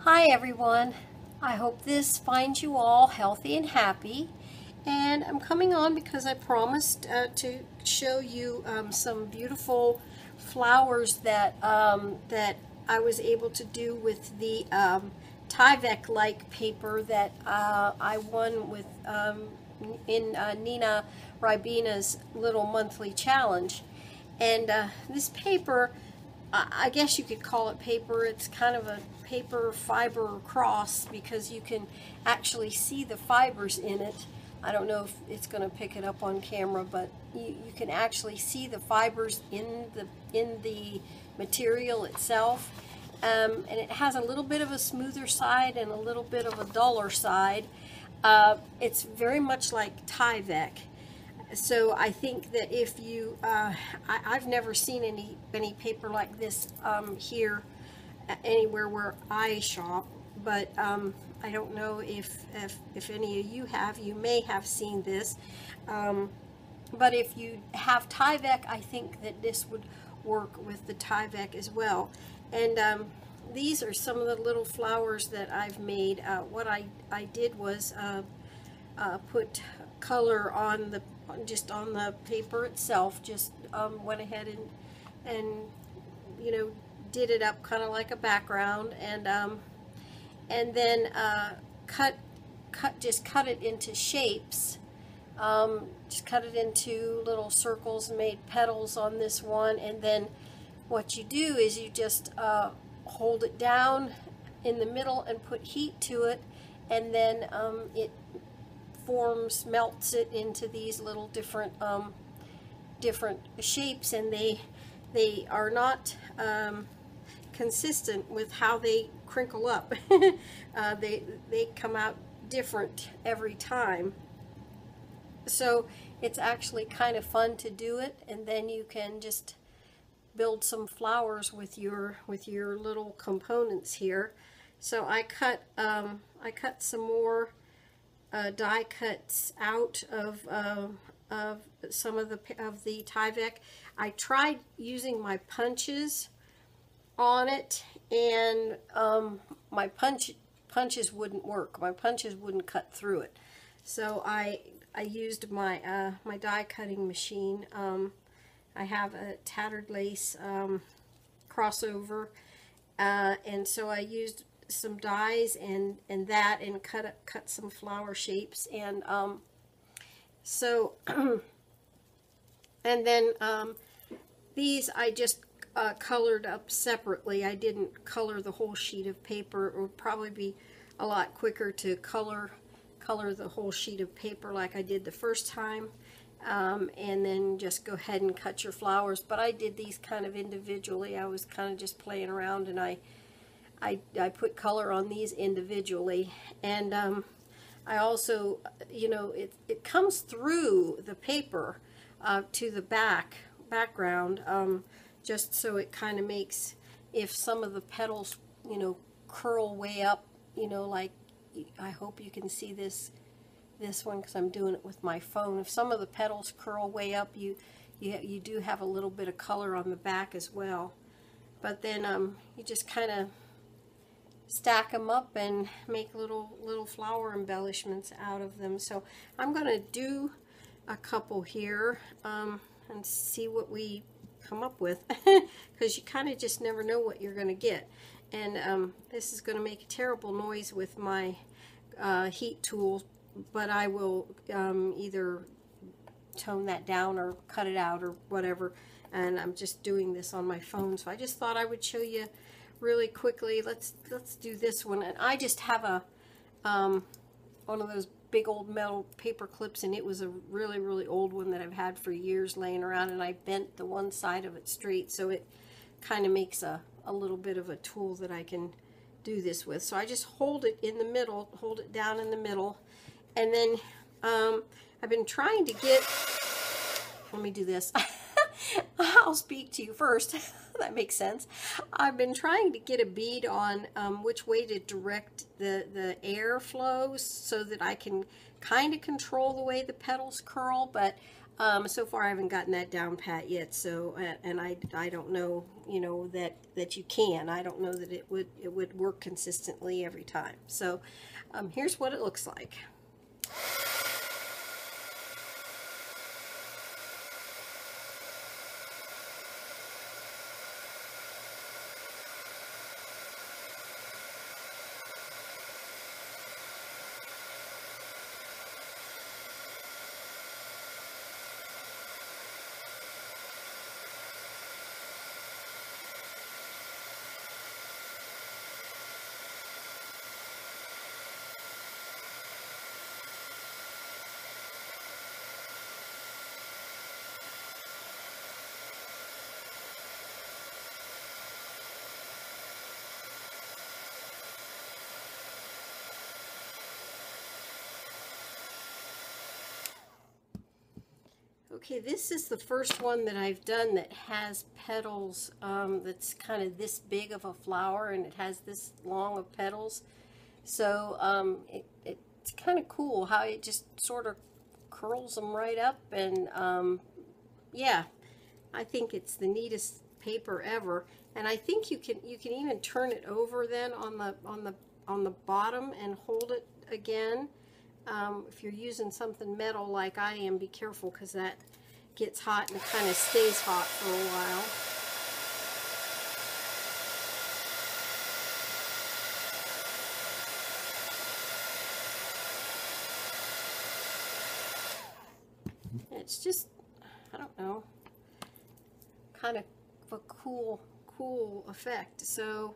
Hi everyone. I hope this finds you all healthy and happy. And I'm coming on because I promised to show you some beautiful flowers that I was able to do with the Tyvek-like paper that I won with in Nina Ribina's little monthly challenge. And this paper, I guess you could call it paper. It's kind of a paper fiber cross because you can actually see the fibers in it. I don't know if it's going to pick it up on camera, but you can actually see the fibers in the material itself. And it has a little bit of a smoother side and a little bit of a duller side. It's very much like Tyvek. So I think that if you, I've never seen any paper like this here anywhere where I shop, but I don't know if any of you have. You may have seen this, but if you have Tyvek, I think that this would work with the Tyvek as well. And these are some of the little flowers that I've made. What I did was put color on the on the paper itself. Just went ahead and you know, did it up kind of like a background, and then just cut it into shapes. Just cut it into little circles and made petals on this one. And then what you do is you just hold it down in the middle and put heat to it, and then it melts it into these little different shapes, and they are not consistent with how they crinkle up. They come out different every time. So it's actually kind of fun to do it, and then you can just build some flowers with your little components here. So I cut some more die cuts out of some of the Tyvek. I tried using my punches on it, and my punches wouldn't work. My punches wouldn't cut through it. So I used my my die cutting machine. I have a tattered lace crossover, and so I used some dies and cut some flower shapes, and so and then these I just colored up separately. I didn't color the whole sheet of paper. It would probably be a lot quicker to color the whole sheet of paper like I did the first time, and then just go ahead and cut your flowers. But I did these kind of individually. I was kind of just playing around, and I put color on these individually. And I also, you know, it comes through the paper to the background, just so it kind of makes, if some of the petals, you know, curl way up, you know, like, I hope you can see this one because I'm doing it with my phone. If some of the petals curl way up, you do have a little bit of color on the back as well. But then you just kind of stack them up and make little flower embellishments out of them. So I'm going to do a couple here and see what we come up with, because you kind of just never know what you're going to get. And this is going to make a terrible noise with my heat tool, but I will either tone that down or cut it out or whatever. And I'm just doing this on my phone, so I just thought I would show you really quickly. Let's do this one. And I just have a one of those big old metal paper clips, and it was a really old one that I've had for years laying around, and I bent the one side of it straight, so it kind of makes a little bit of a tool that I can do this with. So I just hold it in the middle, hold it down in the middle, and then I've been trying to get, let me do this. I'll speak to you first. That makes sense. I've been trying to get a bead on which way to direct the air flows so that I can kind of control the way the petals curl, but So far I haven't gotten that down pat yet, so and I don't know, you know, that you can. I don't know that it would work consistently every time. So here's what it looks like. Okay, this is the first one that I've done that has petals that's kind of this big of a flower, and it has this long of petals. So it's kind of cool how it just sort of curls them right up, and yeah, I think it's the neatest paper ever. And I think you can even turn it over then on the bottom and hold it again. If you're using something metal like I am, be careful, because that gets hot and kind of stays hot for a while. It's just, I don't know, kind of a cool effect. So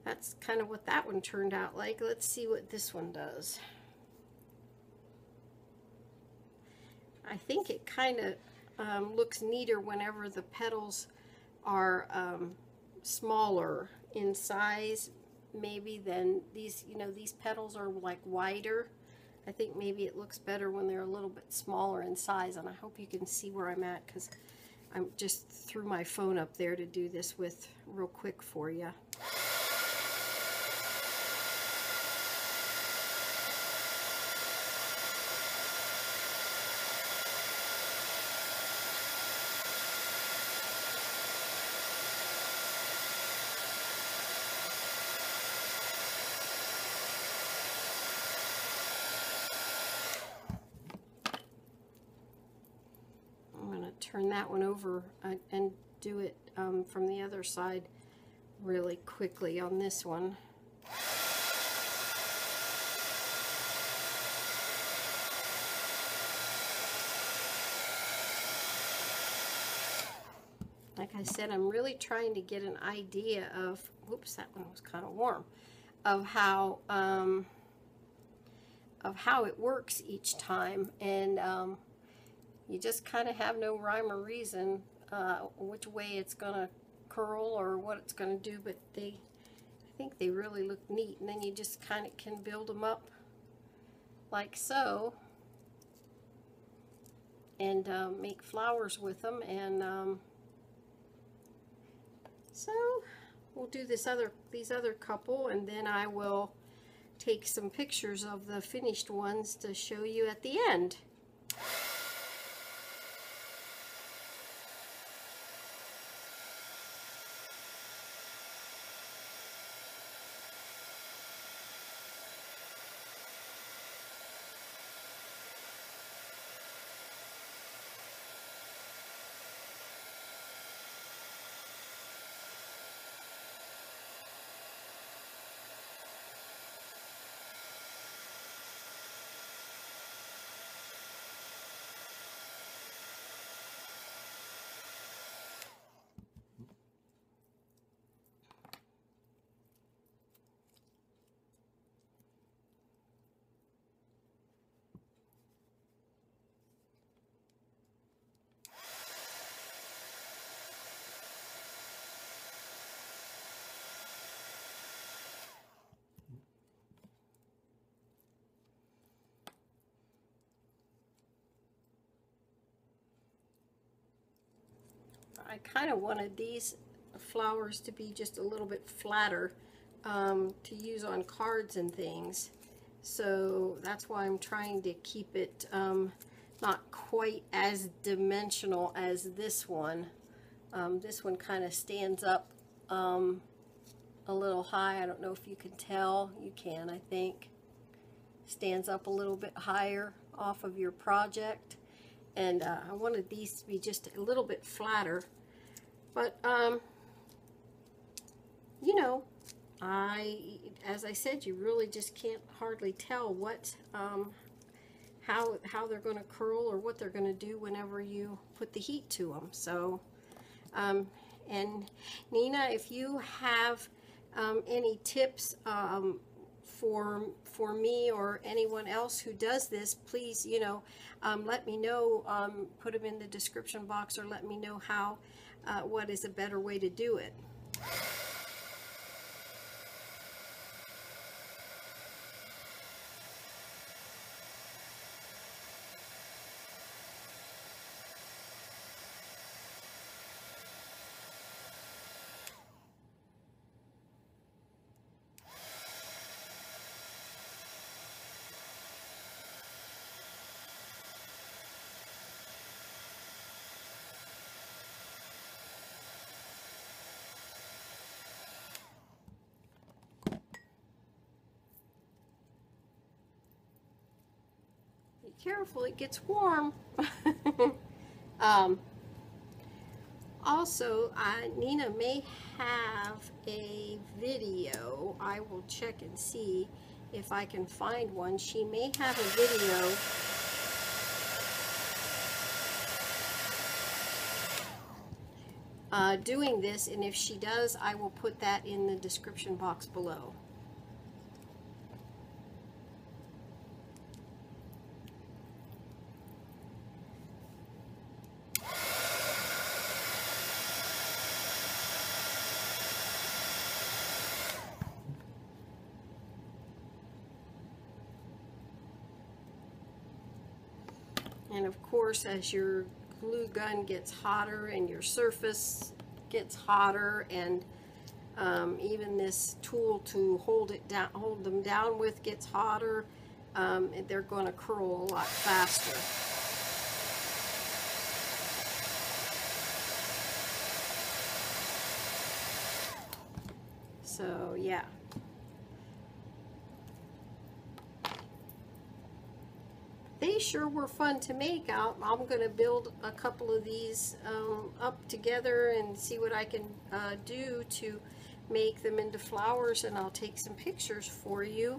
that's kind of what that one turned out like. Let's see what this one does. I think it kind of looks neater whenever the petals are smaller in size, maybe, than these. You know, these petals are like wider. I think maybe it looks better when they're a little bit smaller in size, and I hope you can see where I'm at, because I just threw my phone up there to do this with real quick for you. Turn that one over and do it from the other side really quickly on this one. Like I said, I'm really trying to get an idea of, whoops, that one was kind of warm, of how it works each time, and you just kind of have no rhyme or reason which way it's going to curl or what it's going to do, but I think they really look neat. And then you just kind of can build them up like so, and make flowers with them. And so we'll do these other couple, and then I will take some pictures of the finished ones to show you at the end. I kind of wanted these flowers to be just a little bit flatter to use on cards and things. So that's why I'm trying to keep it not quite as dimensional as this one. This one kind of stands up a little high. I don't know if you can tell. You can, I think. Stands up a little bit higher off of your project. And I wanted these to be just a little bit flatter. But, you know, as I said, you really just can't hardly tell what, how they're going to curl or what they're going to do whenever you put the heat to them. So, and Nina, if you have any tips for me or anyone else who does this, please, you know, let me know. Put them in the description box, or let me know how, what is a better way to do it. Be careful, it gets warm. Also, Nina may have a video. I will check and see if I can find one. She may have a video doing this, and if she does, I will put that in the description box below. And of course, as your glue gun gets hotter and your surface gets hotter, and even this tool to hold them down with gets hotter, they're going to curl a lot faster. So yeah. They sure were fun to make. I'm going to build a couple of these up together and see what I can do to make them into flowers, and I'll take some pictures for you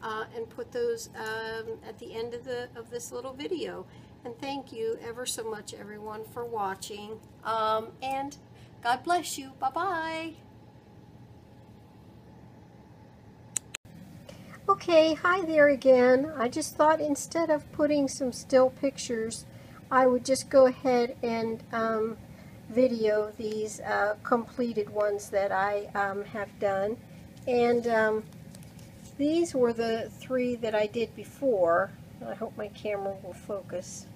and put those at the end of this little video. And thank you ever so much, everyone, for watching, and God bless you. Bye-bye. Okay, hi there again. I just thought instead of putting some still pictures, I would just go ahead and video these completed ones that I have done. And these were the 3 that I did before. I hope my camera will focus.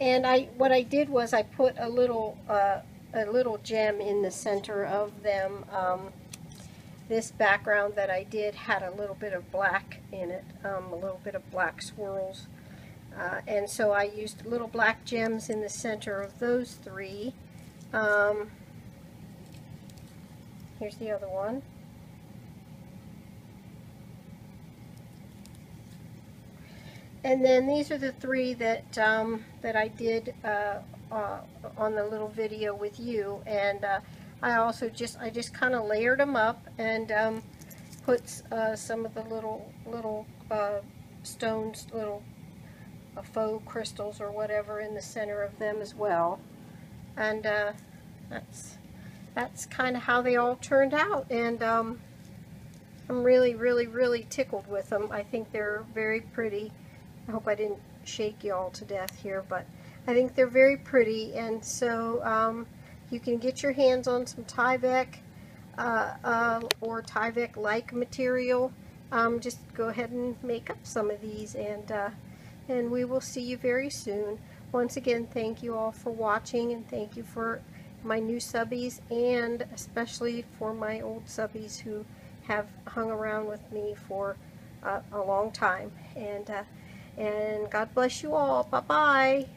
And what I did was I put a little gem in the center of them. This background that I did had a little bit of black in it, a little bit of black swirls. And so I used little black gems in the center of those 3. Here's the other one. And then these are the 3 that that I did on the little video with you, and I just kind of layered them up and put some of the little stones, little faux crystals or whatever, in the center of them as well. And that's kind of how they all turned out, and I'm really tickled with them. I think they're very pretty. I hope I didn't shake you all to death here, but I think they're very pretty. And so you can get your hands on some Tyvek or Tyvek-like material. Just go ahead and make up some of these, and we will see you very soon. Once again, thank you all for watching, and thank you for my new subbies, and especially for my old subbies who have hung around with me for a long time. And God bless you all. Bye-bye.